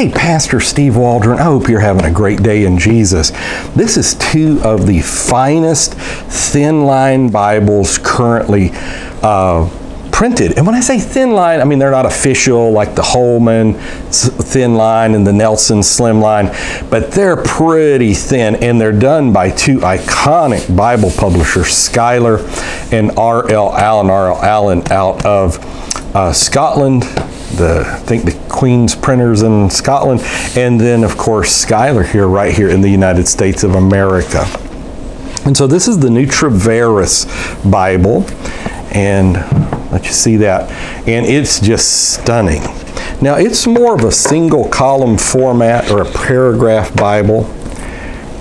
Hey, Pastor Steve Waldron, I hope you're having a great day in Jesus. This is two of the finest thin line Bibles currently printed. And when I say thin line, I mean they're not official like the Holman thin line and the Nelson slim line, but they're pretty thin, and they're done by two iconic Bible publishers, Schuyler and R.L. Allan. R.L. Allan out of Scotland. I think the Queen's printers in Scotland, and then of course Schuyler here, right here in the United States of America. And so this is the new Treveris Bible, and let you see that, and it's just stunning. Now it's more of a single column format or a paragraph Bible,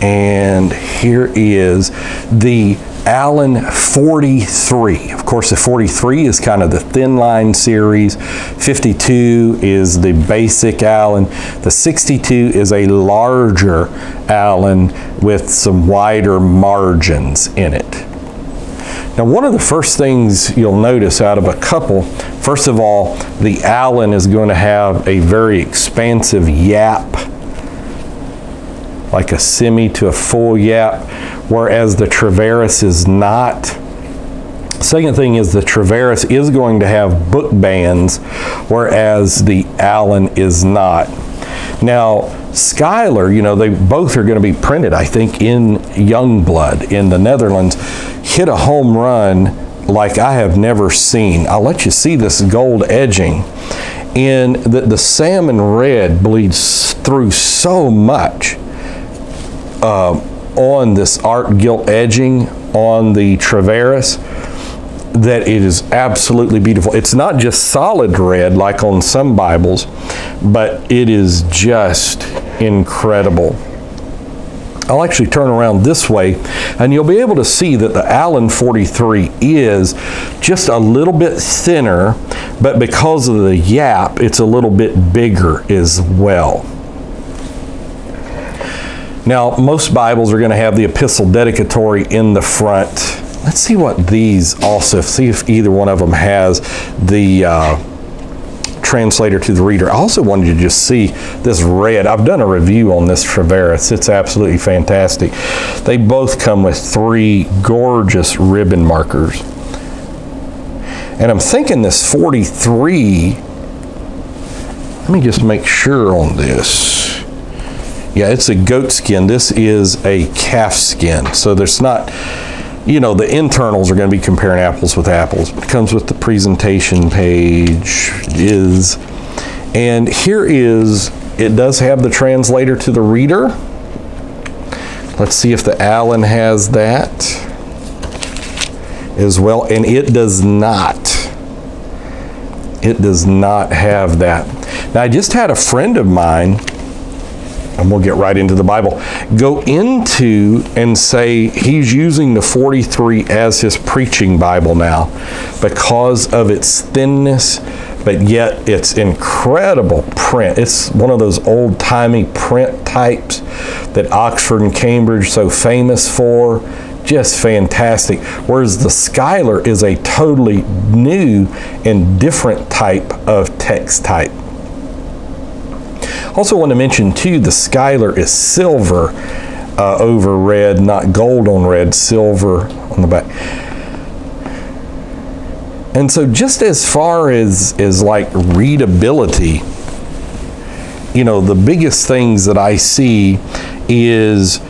and here is the Allan 43. Of course, the 43 is kind of the thin line series. 52 is the basic Allan. The 62 is a larger Allan with some wider margins in it. Now, one of the first things you'll notice out of a couple, first of all, the Allan is going to have a very expansive yap, like a semi to a full yap, whereas the Treveris is not. Second thing is the Treveris is going to have book bands, whereas the Allan is not. Now, Schuyler, you know, they both are going to be printed, I think, in Youngblood in the Netherlands, hit a home run like I have never seen. I'll let you see this gold edging. And the salmon red bleeds through so much on this art gilt edging on the Treveris that it is absolutely beautiful. It's not just solid red like on some Bibles, but it is just incredible. I'll actually turn around this way, and you'll be able to see that the Allan 43 is just a little bit thinner, but because of the yap, it's a little bit bigger as well. Now, most Bibles are going to have the epistle dedicatory in the front. Let's see what these also, see if either one of them has the translator to the reader. I also wanted you to just see this red. I've done a review on this Treveris. It's absolutely fantastic. They both come with 3 gorgeous ribbon markers. And I'm thinking this 43, let me just make sure on this. Yeah, it's a goat skin. This is a calf skin. So there's not, you know, the internals are going to be comparing apples with apples. It comes with the presentation page and here is, it does have the translator to the reader. Let's see if the Allan has that as well, and it does not. It does not have that. Now, I just had a friend of mine, and we'll get right into the Bible, go into and say he's using the 43 as his preaching Bible now because of its thinness, but yet its incredible print. It's one of those old-timey print types that Oxford and Cambridge so famous for. Just fantastic. Whereas the Schuyler is a totally new and different type of text type. Also want to mention too, the Schuyler is silver over red, not gold on red, silver on the back. And so just as far as like readability, you know, the biggest things that I see is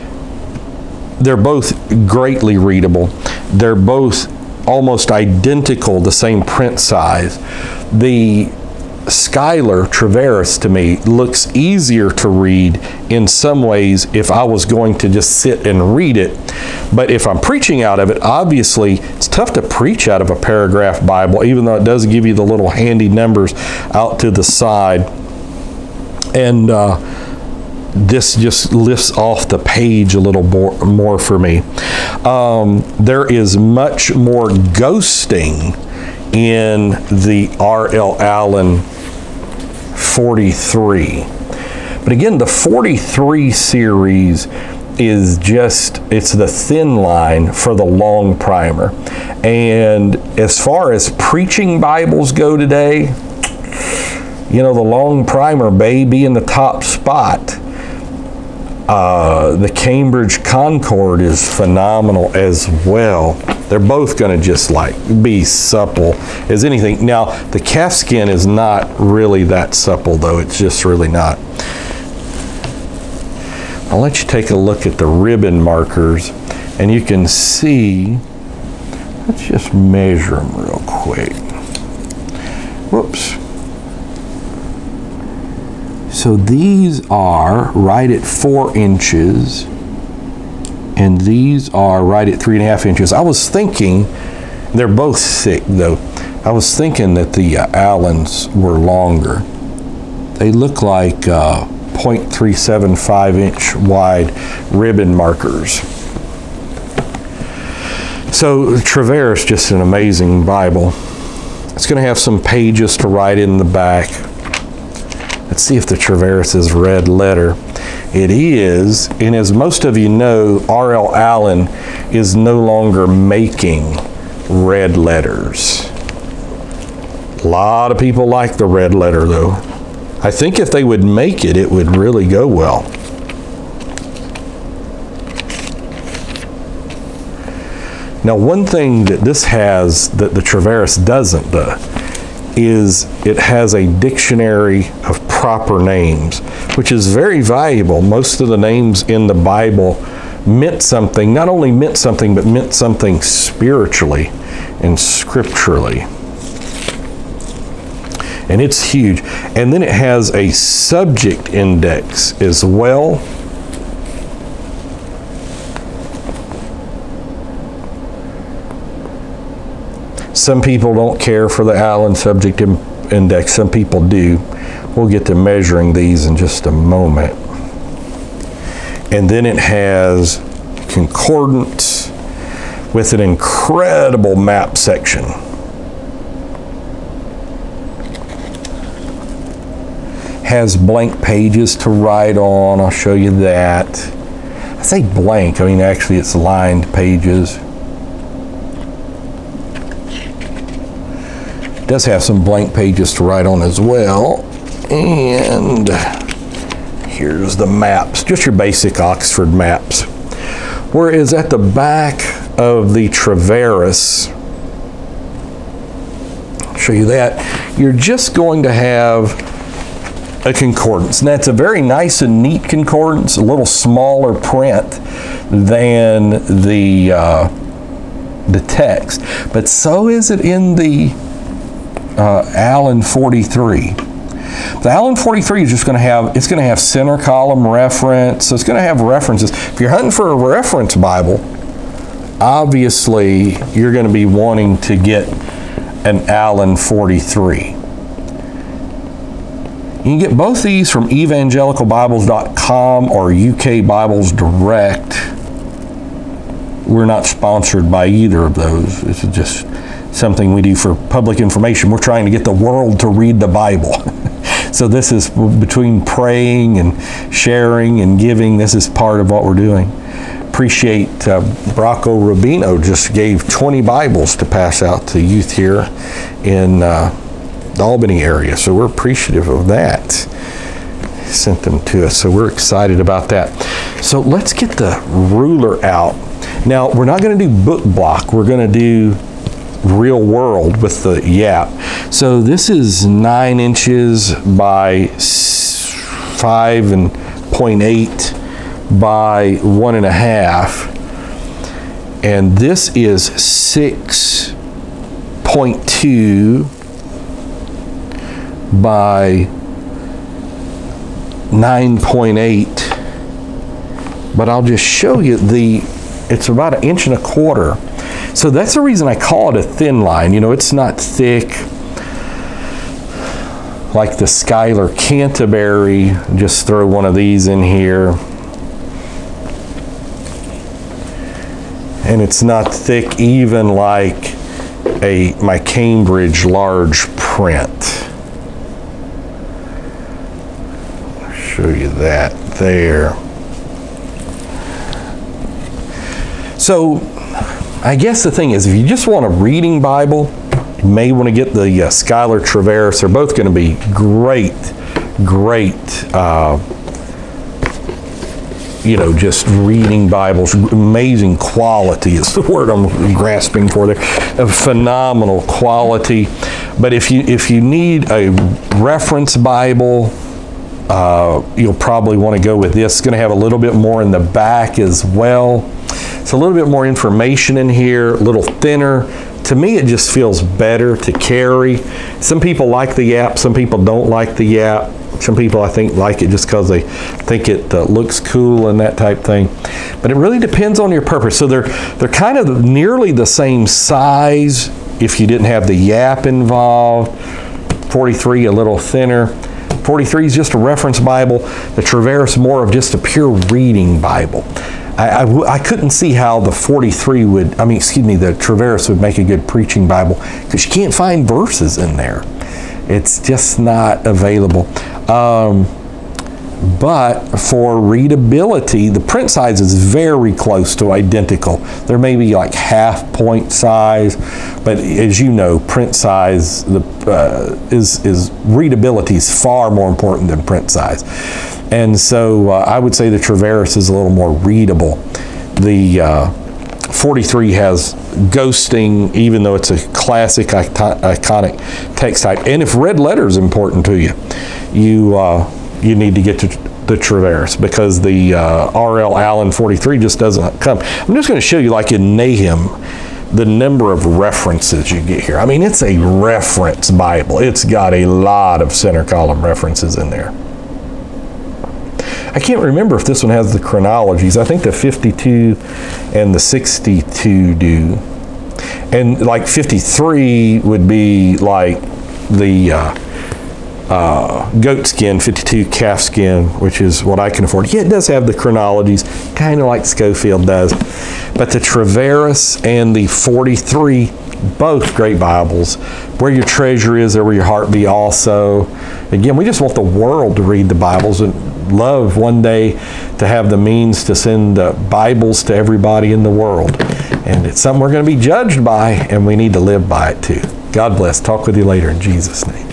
they're both greatly readable. They're both almost identical, the same print size. The Schuyler Treveris to me looks easier to read in some ways if I was going to just sit and read it. But if I'm preaching out of it, obviously it's tough to preach out of a paragraph Bible, even though it does give you the little handy numbers out to the side. And this just lifts off the page a little more for me. There is much more ghosting in the R.L. Allan 43. But again, the 43 series is just, it's the thin line for the long primer. And as far as preaching Bibles go today, You know, the long primer may be in the top spot. The Cambridge Concord is phenomenal as well. They're both going to just like be supple as anything. Now, the calfskin is not really that supple, though. It's just really not. I'll let you take a look at the ribbon markers, and you can see. Let's just measure them real quick. Whoops. So these are right at 4 inches, and these are right at 3.5 inches. I was thinking, they're both thick though, I was thinking that the Allans were longer. They look like 0.375 inch wide ribbon markers. So Treveris, just an amazing Bible. It's going to have some pages to write in the back. Let's see if the Treveris is red letter. It is, and as most of you know, R.L. Allan is no longer making red letters. A lot of people like the red letter though. I think if they would make it, it would really go well. Now, one thing that this has that the Treveris doesn't is it has a dictionary of proper names, which is very valuable. Most of the names in the Bible meant something, not only meant something, but meant something spiritually and scripturally. And it's huge. And then it has a subject index as well. Some people don't care for the Allan subject index. Some people do. We'll get to measuring these in just a moment. And then it has concordance with an incredible map section. Has blank pages to write on. I'll show you that. I say blank, I mean actually it's lined pages. Does have some blank pages to write on as well. And here's the maps, just your basic Oxford maps. Whereas at the back of the Treveris, I'll show you that, you're just going to have a concordance. And that's a very nice and neat concordance, a little smaller print than the text. But so is it in the Allan 43. The Allan 43 is just going to have, it's going to have center column reference, so it's going to have references. If you're hunting for a reference Bible, obviously you're going to be wanting to get an Allan 43. You can get both these from evangelicalbibles.com or UK Bibles Direct. We're not sponsored by either of those. This is just something we do for public information. We're trying to get the world to read the Bible. So this is between praying and sharing and giving. This is part of what we're doing. Appreciate Brocco Rubino just gave 20 Bibles to pass out to youth here in the Albany area. So we're appreciative of that. He sent them to us. So we're excited about that. So let's get the ruler out. Now, we're not going to do book block. We're going to do real world with the yap. So this is 9 inches by 5.8 by 1.5, and this is 6.2 by 9.8. But I'll just show you it's about 1.25 inches. So that's the reason I call it a thin line. You know, it's not thick like the Schuyler Canterbury. Just throw one of these in here. And it's not thick even like my Cambridge large print. I'll show you that there. So I guess the thing is, if you just want a reading Bible, You may want to get the Schuyler Treveris. They're both going to be great, just reading Bibles. Amazing quality is the word I'm grasping for there. A phenomenal quality. But if you need a reference Bible, you'll probably want to go with this. It's going to have a little bit more in the back as well. It's a little bit more information in here, a little thinner. To me, it just feels better to carry. Some people like the Yap, some people don't like the Yap. Some people, I think, like it just because they think it looks cool and that type thing. But it really depends on your purpose. So they're kind of nearly the same size if you didn't have the Yap involved. 43, a little thinner. 43 is just a reference Bible. The Treveris more of just a pure reading Bible. I couldn't see how the 43 would, the Treveris would make a good preaching Bible because you can't find verses in there. It's just not available. But for readability, the print size is very close to identical. There may be like half point size, but as you know, print size readability is far more important than print size. And so I would say the Treveris is a little more readable. The 43 has ghosting, even though it's a classic iconic text type. And if red letter is important to you, you need to get to the Treveris because the R.L. Allan 43 just doesn't come. I'm just going to show you, like in Nahum, the number of references you get here. It's a reference Bible. It's got a lot of center column references in there. I can't remember if this one has the chronologies. I think the 52 and the 62 do. And like 53 would be like the goat skin, 52 calf skin, which is what I can afford. Yeah, it does have the chronologies, kind of like Schofield does. But the Treveris and the 43, both great Bibles. Where your treasure is, there will your heart be also. Again, we just want the world to read the Bibles and love one day to have the means to send Bibles to everybody in the world. And it's something we're going to be judged by, and we need to live by it too. God bless. Talk with you later in Jesus' name.